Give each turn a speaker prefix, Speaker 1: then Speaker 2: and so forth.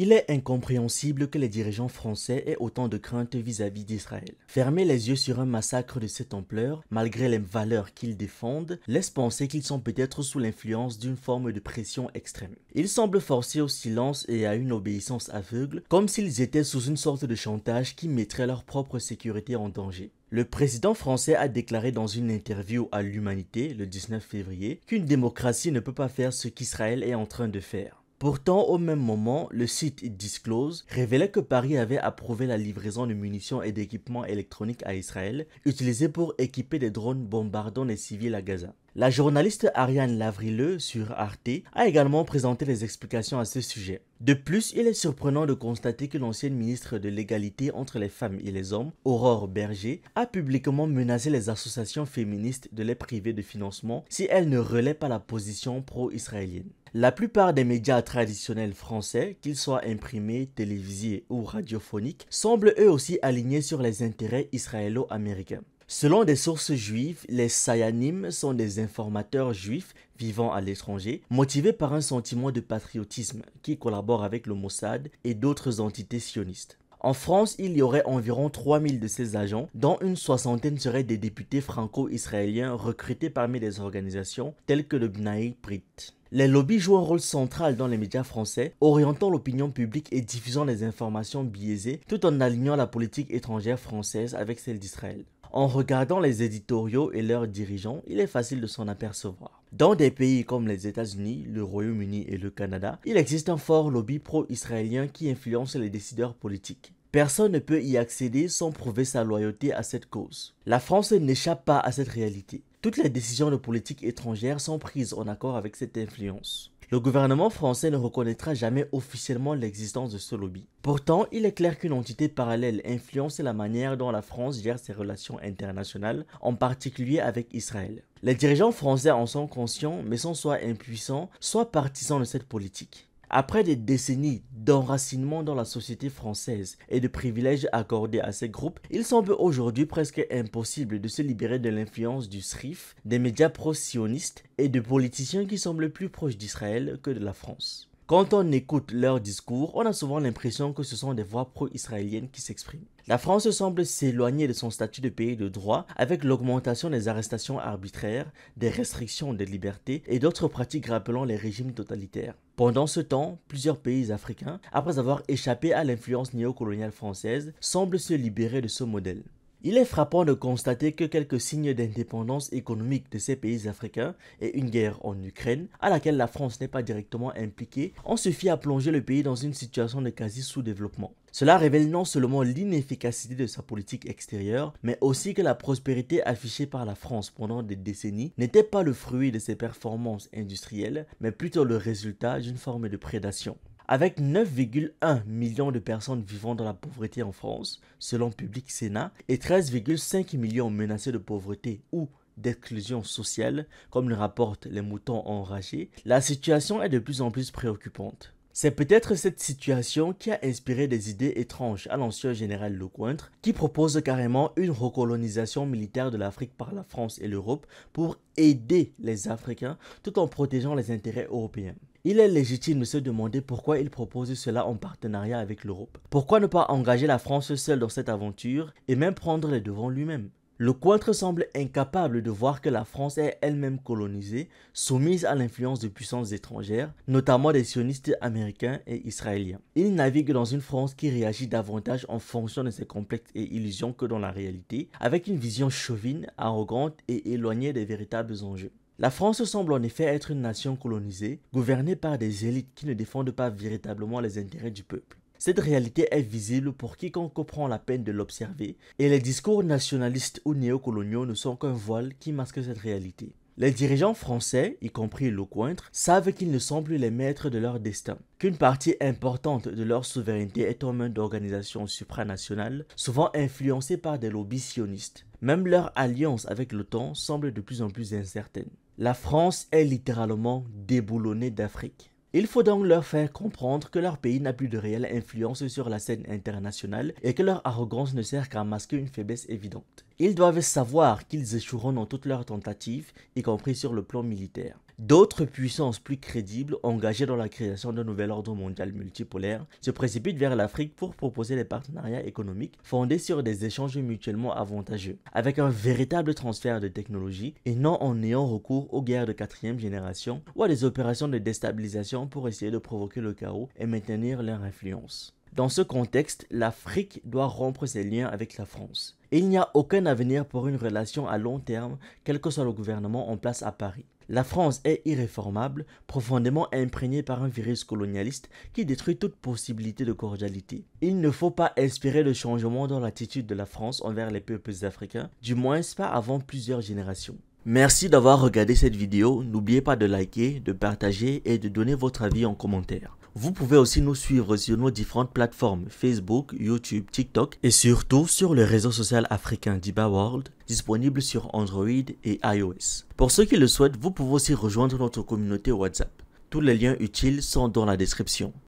Speaker 1: Il est incompréhensible que les dirigeants français aient autant de craintes vis-à-vis d'Israël. Fermer les yeux sur un massacre de cette ampleur, malgré les valeurs qu'ils défendent, laisse penser qu'ils sont peut-être sous l'influence d'une forme de pression extrême. Ils semblent forcés au silence et à une obéissance aveugle, comme s'ils étaient sous une sorte de chantage qui mettrait leur propre sécurité en danger. Le président français a déclaré dans une interview à l'Humanité le 19 février qu'une démocratie ne peut pas faire ce qu'Israël est en train de faire. Pourtant, au même moment, le site Disclose révélait que Paris avait approuvé la livraison de munitions et d'équipements électroniques à Israël, utilisés pour équiper des drones bombardant les civils à Gaza. La journaliste Ariane Lavrileux sur Arte a également présenté des explications à ce sujet. De plus, il est surprenant de constater que l'ancienne ministre de l'égalité entre les femmes et les hommes, Aurore Berger, a publiquement menacé les associations féministes de les priver de financement si elles ne relaient pas la position pro-israélienne. La plupart des médias traditionnels français, qu'ils soient imprimés, télévisés ou radiophoniques, semblent eux aussi alignés sur les intérêts israélo-américains. Selon des sources juives, les Sayanim sont des informateurs juifs vivant à l'étranger, motivés par un sentiment de patriotisme qui collaborent avec le Mossad et d'autres entités sionistes. En France, il y aurait environ 3000 de ces agents, dont une soixantaine seraient des députés franco-israéliens recrutés parmi des organisations telles que le B'nai B'rith. Les lobbies jouent un rôle central dans les médias français, orientant l'opinion publique et diffusant des informations biaisées tout en alignant la politique étrangère française avec celle d'Israël. En regardant les éditoriaux et leurs dirigeants, il est facile de s'en apercevoir. Dans des pays comme les États-Unis, le Royaume-Uni et le Canada, il existe un fort lobby pro-israélien qui influence les décideurs politiques. Personne ne peut y accéder sans prouver sa loyauté à cette cause. La France n'échappe pas à cette réalité. Toutes les décisions de politique étrangère sont prises en accord avec cette influence. Le gouvernement français ne reconnaîtra jamais officiellement l'existence de ce lobby. Pourtant, il est clair qu'une entité parallèle influence la manière dont la France gère ses relations internationales, en particulier avec Israël. Les dirigeants français en sont conscients, mais sont soit impuissants, soit partisans de cette politique. Après des décennies d'enracinement dans la société française et de privilèges accordés à ces groupes, il semble aujourd'hui presque impossible de se libérer de l'influence du SRIF, des médias pro-sionistes et de politiciens qui semblent plus proches d'Israël que de la France. Quand on écoute leurs discours, on a souvent l'impression que ce sont des voix pro-israéliennes qui s'expriment. La France semble s'éloigner de son statut de pays de droit avec l'augmentation des arrestations arbitraires, des restrictions des libertés et d'autres pratiques rappelant les régimes totalitaires. Pendant ce temps, plusieurs pays africains, après avoir échappé à l'influence néocoloniale française, semblent se libérer de ce modèle. Il est frappant de constater que quelques signes d'indépendance économique de ces pays africains et une guerre en Ukraine, à laquelle la France n'est pas directement impliquée, ont suffi à plonger le pays dans une situation de quasi-sous-développement. Cela révèle non seulement l'inefficacité de sa politique extérieure, mais aussi que la prospérité affichée par la France pendant des décennies n'était pas le fruit de ses performances industrielles, mais plutôt le résultat d'une forme de prédation. Avec 9,1 millions de personnes vivant dans la pauvreté en France, selon Public Sénat, et 13,5 millions menacés de pauvreté ou d'exclusion sociale, comme le rapportent les moutons enragés, la situation est de plus en plus préoccupante. C'est peut-être cette situation qui a inspiré des idées étranges à l'ancien général Lecointre, qui propose carrément une recolonisation militaire de l'Afrique par la France et l'Europe pour aider les Africains tout en protégeant les intérêts européens. Il est légitime de se demander pourquoi il propose cela en partenariat avec l'Europe. Pourquoi ne pas engager la France seule dans cette aventure et même prendre les devants lui-même? Lecointre semble incapable de voir que la France est elle-même colonisée, soumise à l'influence de puissances étrangères, notamment des sionistes américains et israéliens. Il navigue dans une France qui réagit davantage en fonction de ses complexes et illusions que dans la réalité, avec une vision chauvine, arrogante et éloignée des véritables enjeux. La France semble en effet être une nation colonisée, gouvernée par des élites qui ne défendent pas véritablement les intérêts du peuple. Cette réalité est visible pour quiconque prend la peine de l'observer, et les discours nationalistes ou néocoloniaux ne sont qu'un voile qui masque cette réalité. Les dirigeants français, y compris Lecointre, savent qu'ils ne sont plus les maîtres de leur destin, qu'une partie importante de leur souveraineté est aux mains d'organisations supranationales, souvent influencées par des lobbies sionistes. Même leur alliance avec l'OTAN semble de plus en plus incertaine. La France est littéralement déboulonnée d'Afrique. Il faut donc leur faire comprendre que leur pays n'a plus de réelle influence sur la scène internationale et que leur arrogance ne sert qu'à masquer une faiblesse évidente. Ils doivent savoir qu'ils échoueront dans toutes leurs tentatives, y compris sur le plan militaire. D'autres puissances plus crédibles, engagées dans la création d'un nouvel ordre mondial multipolaire, se précipitent vers l'Afrique pour proposer des partenariats économiques fondés sur des échanges mutuellement avantageux, avec un véritable transfert de technologie et non en ayant recours aux guerres de quatrième génération ou à des opérations de déstabilisation pour essayer de provoquer le chaos et maintenir leur influence. Dans ce contexte, l'Afrique doit rompre ses liens avec la France. Et il n'y a aucun avenir pour une relation à long terme, quel que soit le gouvernement en place à Paris. La France est irréformable, profondément imprégnée par un virus colonialiste qui détruit toute possibilité de cordialité. Il ne faut pas espérer de changement dans l'attitude de la France envers les peuples africains, du moins pas avant plusieurs générations. Merci d'avoir regardé cette vidéo, n'oubliez pas de liker, de partager et de donner votre avis en commentaire. Vous pouvez aussi nous suivre sur nos différentes plateformes Facebook, YouTube, TikTok et surtout sur le réseau social africain Diba World, disponible sur Android et iOS. Pour ceux qui le souhaitent, vous pouvez aussi rejoindre notre communauté WhatsApp. Tous les liens utiles sont dans la description.